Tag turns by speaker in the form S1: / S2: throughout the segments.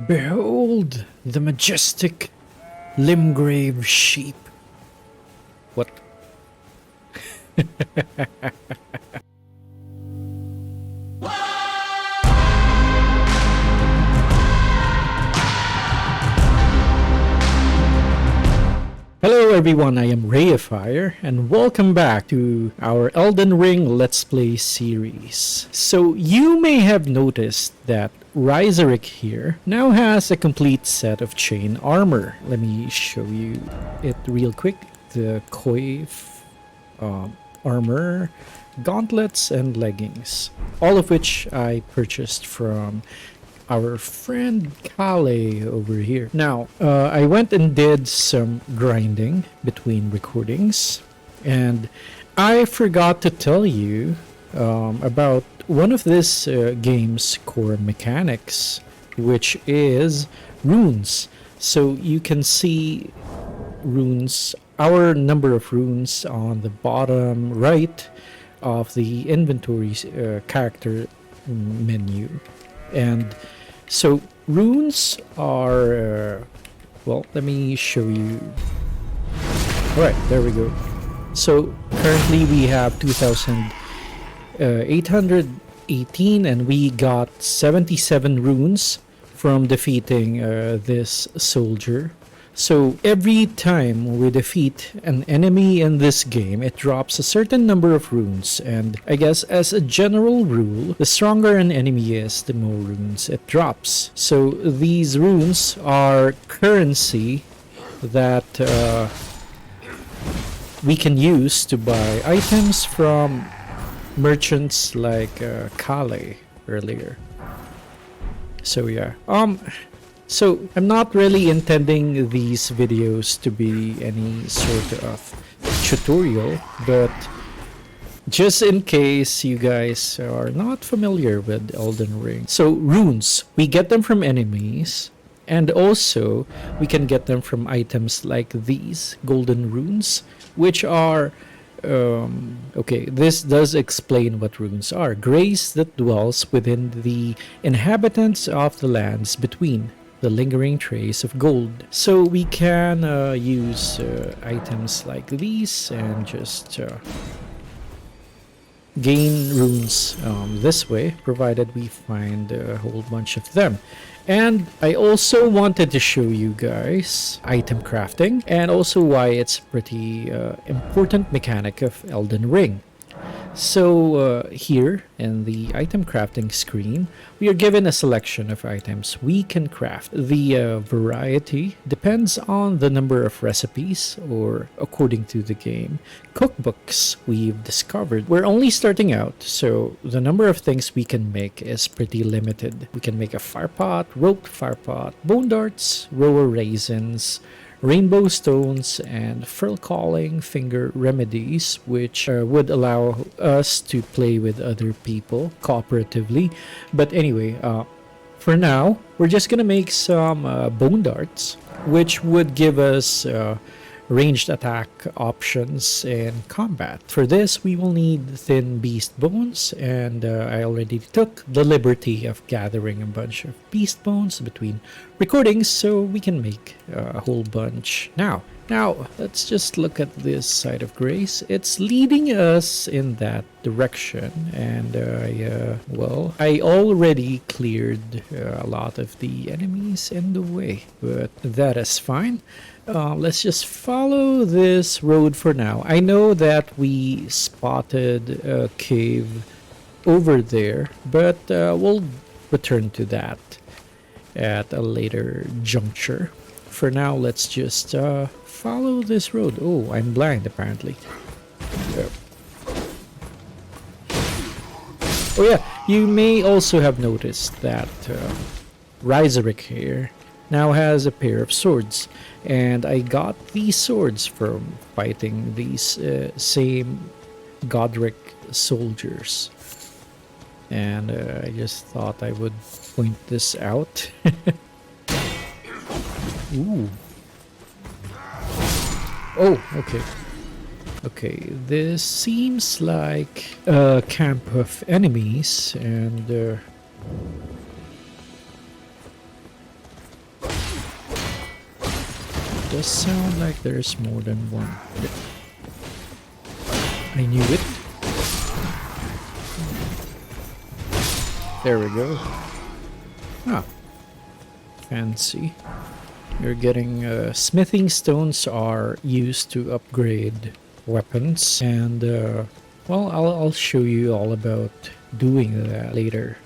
S1: Behold the majestic Limgrave sheep. What? Hello everyone, I am Raeifier, and welcome back to our Elden Ring Let's Play series. So you may have noticed that Raeifier here now has a complete set of chain armor. Let me show you it real quick. The coif, armor, gauntlets, and leggings. All of which I purchased from our friend Kale over here. Now, I went and did some grinding between recordings, and I forgot to tell you about one of this game's core mechanics, which is runes. So you can see runes, our number of runes on the bottom right of the inventory character menu. And so runes are, well, let me show you. Alright, there we go. So currently we have 2,818 and we got 77 runes from defeating this soldier. So every time we defeat an enemy in this game, it drops a certain number of runes, and I guess as a general rule, the stronger an enemy is, the more runes it drops. So these runes are currency that we can use to buy items from merchants like Kale earlier. So yeah. So I'm not really intending these videos to be any sort of tutorial, but just in case you guys are not familiar with Elden Ring. So runes, we get them from enemies, and also we can get them from items like these golden runes, which are okay, this does explain what runes are. Grace that dwells within the inhabitants of the lands between the lingering trace of gold. So we can use items like these and just gain runes this way, provided we find a whole bunch of them. And I also wanted to show you guys item crafting, and also why it's pretty important mechanic of Elden Ring. So here in the item crafting screen, we are given a selection of items we can craft. The variety depends on the number of recipes, or according to the game, cookbooks we've discovered. We're only starting out, so the number of things we can make is pretty limited. We can make a firepot, roped firepot, bone darts, rower raisins, rainbow stones, and fur calling finger remedies, which would allow us to play with other people cooperatively. But anyway, for now, we're just gonna make some bone darts, which would give us ranged attack options in combat. For this, we will need thin beast bones, and I already took the liberty of gathering a bunch of beast bones between recordings, so we can make a whole bunch now. Now, let's just look at this side of Grace. It's leading us in that direction, and well, I already cleared a lot of the enemies in the way, but that is fine. Let's just follow this road for now. I know that we spotted a cave over there, but we'll return to that at a later juncture. For now, let's just follow this road. Oh, I'm blind apparently. Oh yeah, you may also have noticed that Raeifier here now has a pair of swords, and I got these swords from fighting these same Godric soldiers, and I just thought I would point this out. Ooh. Oh, okay. Okay, this seems like a camp of enemies, and does sound like there's more than one. I knew it. There we go. Ah, fancy. You're getting smithing stones are used to upgrade weapons, and well, I'll show you all about doing that later.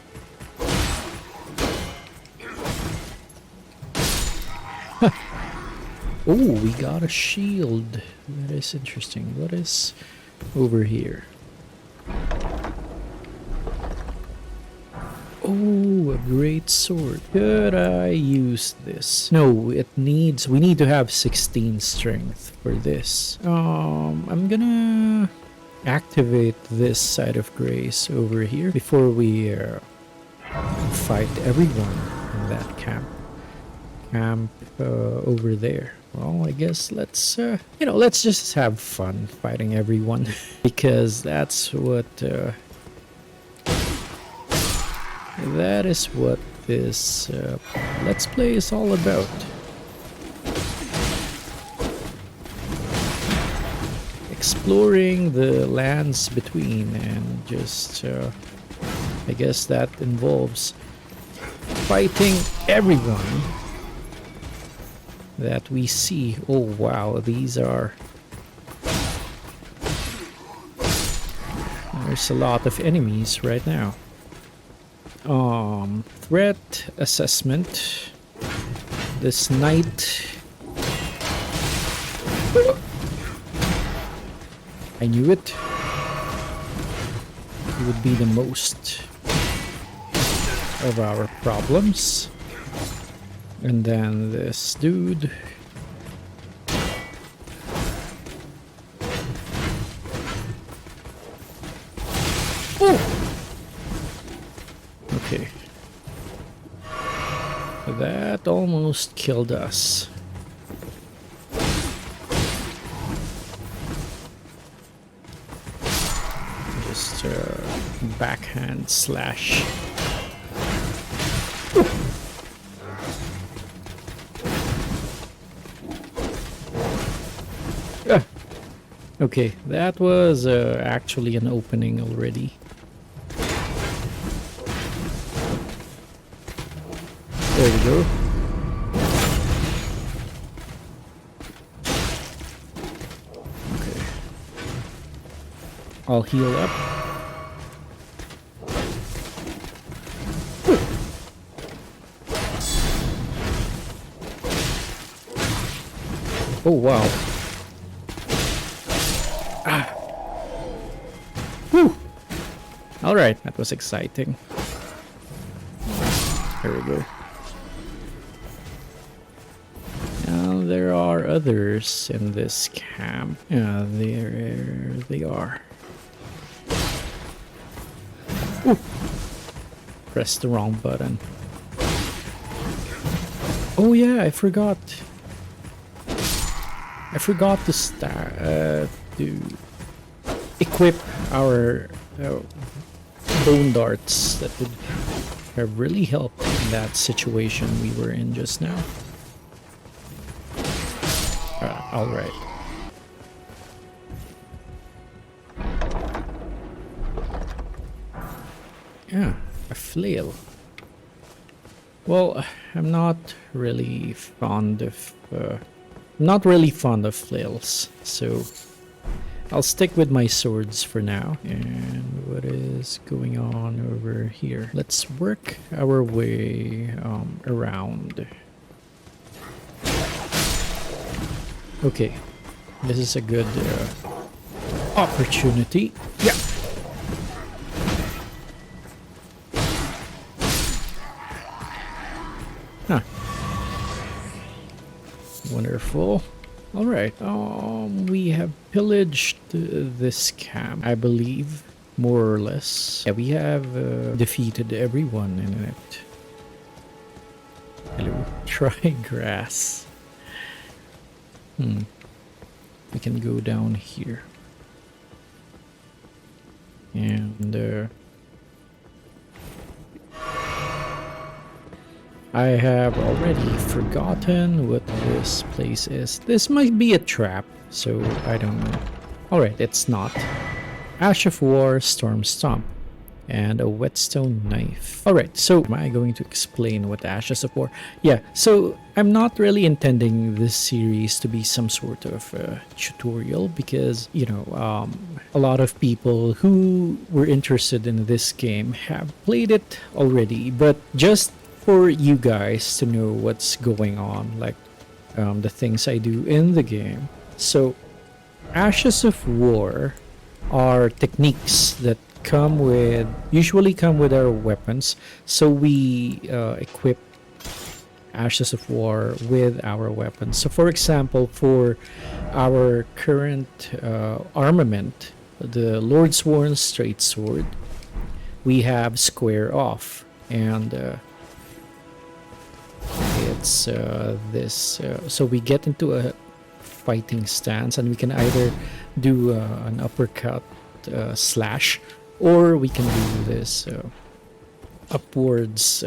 S1: Oh, we got a shield. That is interesting. What is over here? Oh, a great sword. Could I use this? No, we need to have 16 strength for this. I'm gonna activate this side of grace over here before we fight everyone in that camp. Over there. Well, I guess let's let's just have fun fighting everyone because that's what that is what this let's play is all about. Exploring the lands between, and just I guess that involves fighting everyone that we see. Oh wow, there's a lot of enemies right now. Threat assessment. This knight. I knew it. It would be the most of our problems. And then this dude. Oh! Okay. That almost killed us. Just backhand slash. Okay, that was actually an opening already. There we go. Okay. I'll heal up. Oh wow. Alright, that was exciting. There we go. Now there are others in this camp. Yeah, there they are. Ooh. Pressed the wrong button. Oh yeah, I forgot. I forgot to equip our bone darts that would have really helped in that situation we were in just now. Alright. Yeah, a flail. Well, I'm not really fond of flails, so I'll stick with my swords for now. And what is going on over here? Let's work our way around. Okay, this is a good opportunity. Yeah. Huh. Wonderful. All right. We have pillaged this camp, I believe, more or less. Yeah, we have defeated everyone in it. Hello. Try grass. We can go down here. And I have already forgotten what this place is. This might be a trap, so I don't know. Alright, it's not. Ash of War, Storm Stomp, and a whetstone knife. Alright, so am I going to explain what Ashes of War? Yeah, so I'm not really intending this series to be some sort of tutorial because, you know, a lot of people who were interested in this game have played it already, but just for you guys to know what's going on, like the things I do in the game. So, Ashes of War are techniques that usually come with our weapons, so we equip Ashes of War with our weapons. So for example, for our current armament, the Lordsworn Straight Sword, we have Square Off, and it's this, so we get into a fighting stance and we can either do an uppercut slash, or we can do this upwards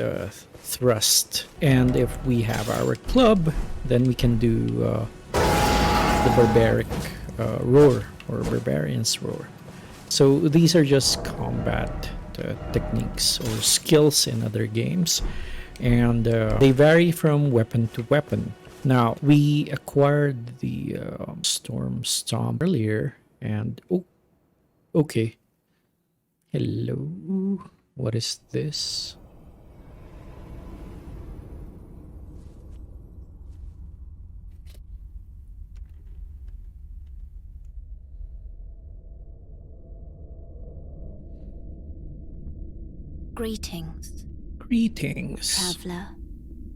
S1: thrust. And if we have our club, then we can do the barbaric roar, or barbarian's roar. So these are just combat techniques or skills in other games, and they vary from weapon to weapon. Now, we acquired the Storm Stomp earlier, and oh, okay. Hello, what is this?
S2: Greetings,
S1: Greetings.
S2: traveler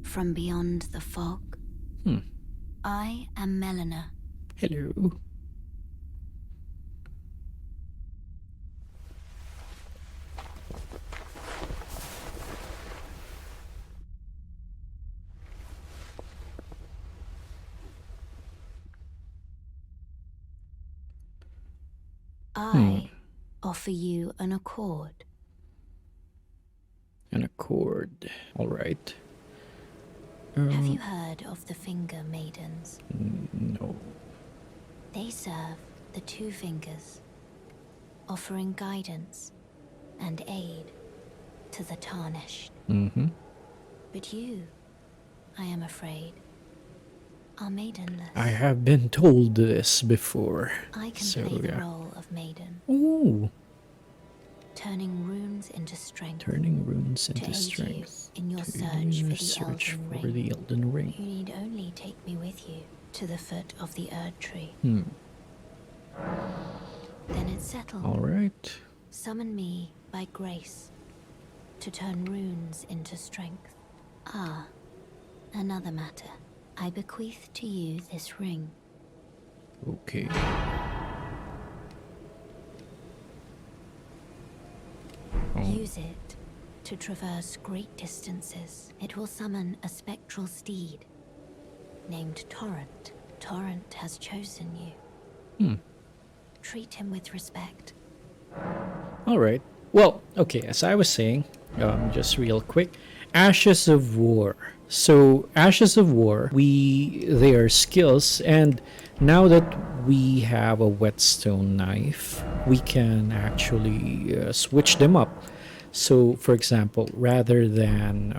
S2: from beyond the fog. I am Melina.
S1: Hello.
S2: I offer you an accord.
S1: An accord. All right.
S2: Have you heard of the Finger Maidens?
S1: No.
S2: They serve the two fingers, offering guidance and aid to the tarnished. But you, I am afraid, are maidenless.
S1: I have been told this before.
S2: I can play the role of maiden.
S1: Ooh.
S2: Turning runes into strength.
S1: Turning runes into
S2: to aid
S1: strength.
S2: you in your
S1: To
S2: search for the Elden Ring. You need only take me with you to the foot of the Erd Tree. Then it's settled.
S1: All right.
S2: Summon me by grace to turn runes into strength. Ah, another matter. I bequeath to you this ring.
S1: Okay.
S2: Use it to traverse great distances. It will summon a spectral steed named Torrent. Torrent has chosen you. Treat him with respect.
S1: All right. Well, okay, as I was saying, just real quick, Ashes of War. So, Ashes of War, they are skills, and now that we have a whetstone knife, we can actually switch them up. So, for example, rather than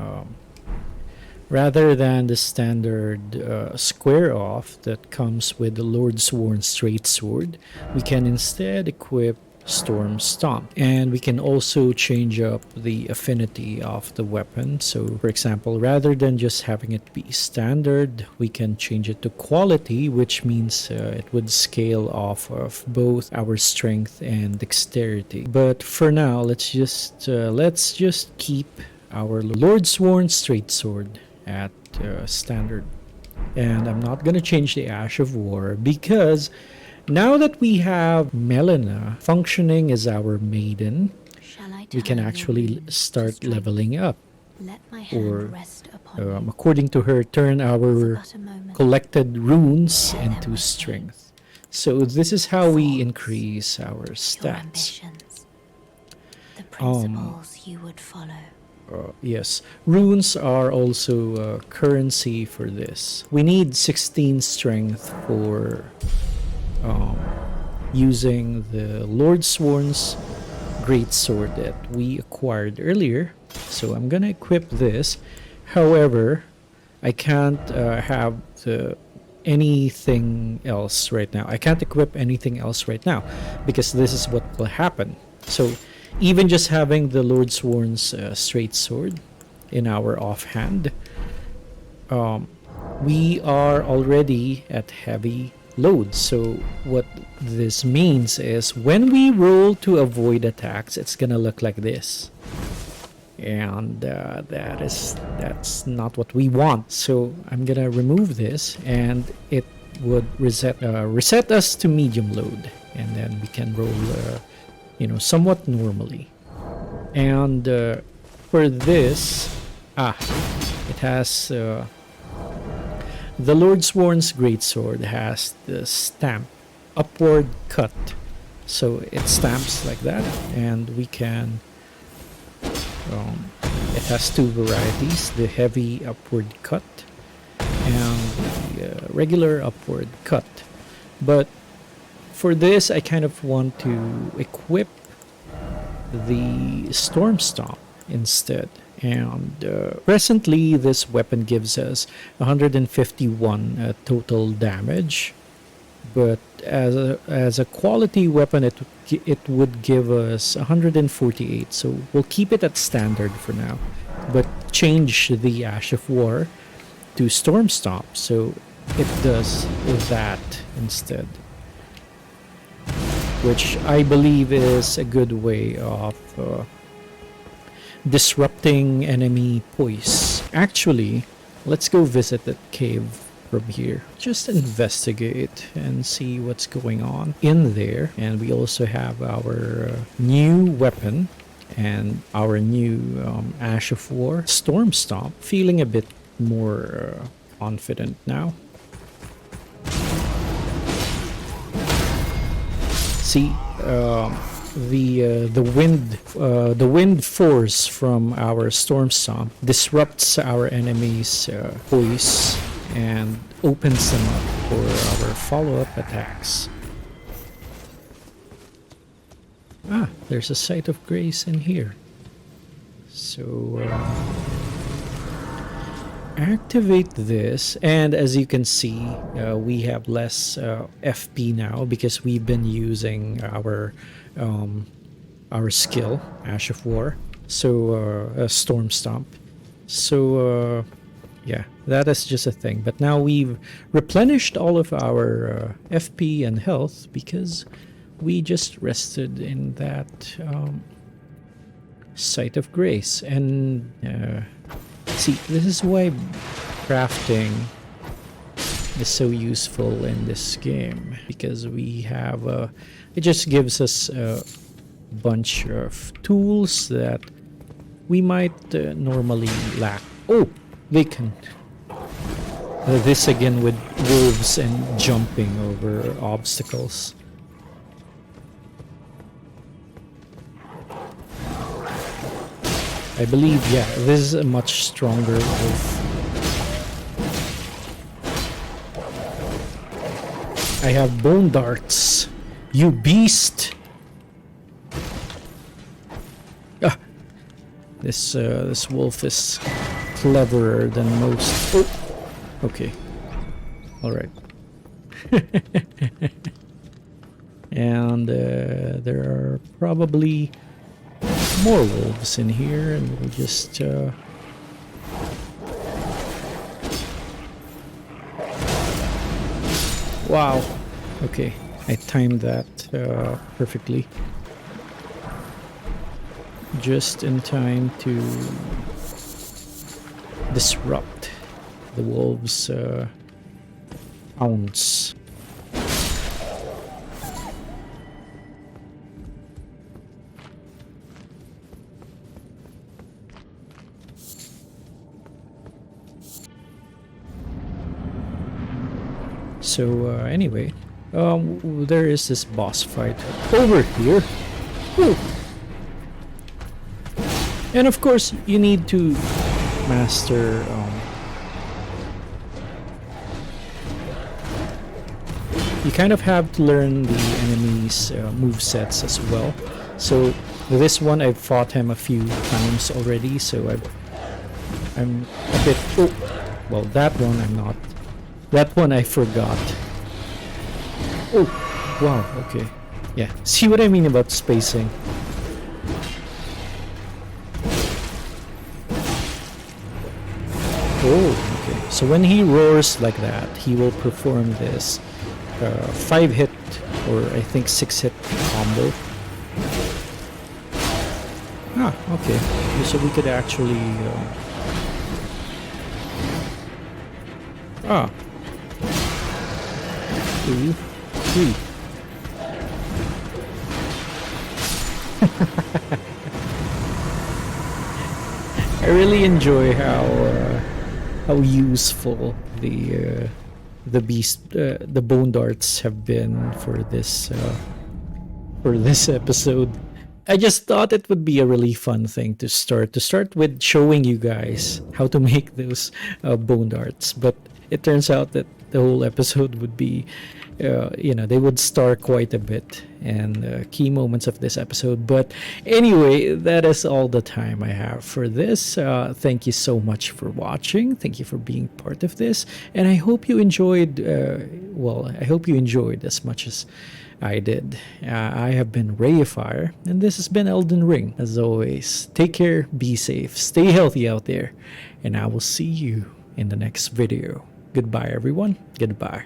S1: the standard square off that comes with the Lordsworn Straight Sword, we can instead equip Storm Stomp, and we can also change up the affinity of the weapon. So for example, rather than just having it be standard, we can change it to quality, which means it would scale off of both our strength and dexterity. But for now, let's just keep our Lordsworn Straight Sword at standard, and I'm not gonna change the Ash of War because now that we have Melina functioning as our maiden, we can actually start leveling up. Or, according to her, turn our collected runes into strength. So this is how we increase our stats.
S2: The principles you would follow.
S1: Yes, runes are also currency for this. We need 16 strength for um, using the Lordsworn's great sword that we acquired earlier. So I'm gonna equip this. However, I can't have anything else right now. I can't equip anything else right now because this is what will happen. So even just having the Lordsworn's straight sword in our offhand, we are already at heavy load. So what this means is when we roll to avoid attacks, it's gonna look like this, and that's not what we want. So I'm gonna remove this, and it would reset us to medium load, and then we can roll somewhat normally. And for this, it has the Lordsworn's greatsword has the stamp upward cut, so it stamps like that, and we can it has two varieties, the heavy upward cut and the regular upward cut. But for this, I kind of want to equip the Storm Stomp instead. And presently, this weapon gives us 151 total damage. But as a quality weapon, it would give us 148. So we'll keep it at standard for now, but change the Ash of War to Storm Stomp, so it does that instead, which I believe is a good way of disrupting enemy poise. Actually, let's go visit that cave from here. Just investigate and see what's going on in there. And we also have our new weapon and our new Ash of War, Storm Stomp. Feeling a bit more confident now. See, the wind force from our Storm Stomp disrupts our enemies' poise and opens them up for our follow-up attacks. There's a Site of Grace in here. So activate this, and as you can see, we have less FP now because we've been using our skill, Ash of War, so Storm Stomp. So yeah, that is just a thing. But now we've replenished all of our FP and health because we just rested in that Site of Grace. And see, this is why crafting is so useful in this game, because we have it just gives us a bunch of tools that we might normally lack. Oh, vacant. This again with wolves and jumping over obstacles. I believe, yeah, this is a much stronger wolf. I have bone darts. You beast! This wolf is cleverer than most. Oh, okay. All right. And there are probably more wolves in here, and we'll just wow. Okay, I timed that perfectly. Just in time to disrupt the wolves' ounce. So anyway, there is this boss fight over here. Woo. And of course, you need to master you kind of have to learn the enemy's movesets as well. So this one, I've fought him a few times already, so I'm a bit... Oh, well, that one I'm not. That one I forgot. Oh, wow, okay. Yeah, see what I mean about spacing? Oh, okay. So when he roars like that, he will perform this 5-hit or I think 6-hit combo. Ah, okay. So we could actually... Ah. 2, 3. I really enjoy how useful the beast the bone darts have been for this episode. I just thought it would be a really fun thing to start with showing you guys how to make those bone darts, but it turns out that the whole episode would be they would star quite a bit and key moments of this episode. But anyway, that is all the time I have for this. Thank you so much for watching. Thank you for being part of this, and I hope you enjoyed I hope you enjoyed as much as I did. I have been Raeifier, and this has been Elden Ring. As always, take care, be safe, stay healthy out there, and I will see you in the next video. Goodbye everyone. Goodbye.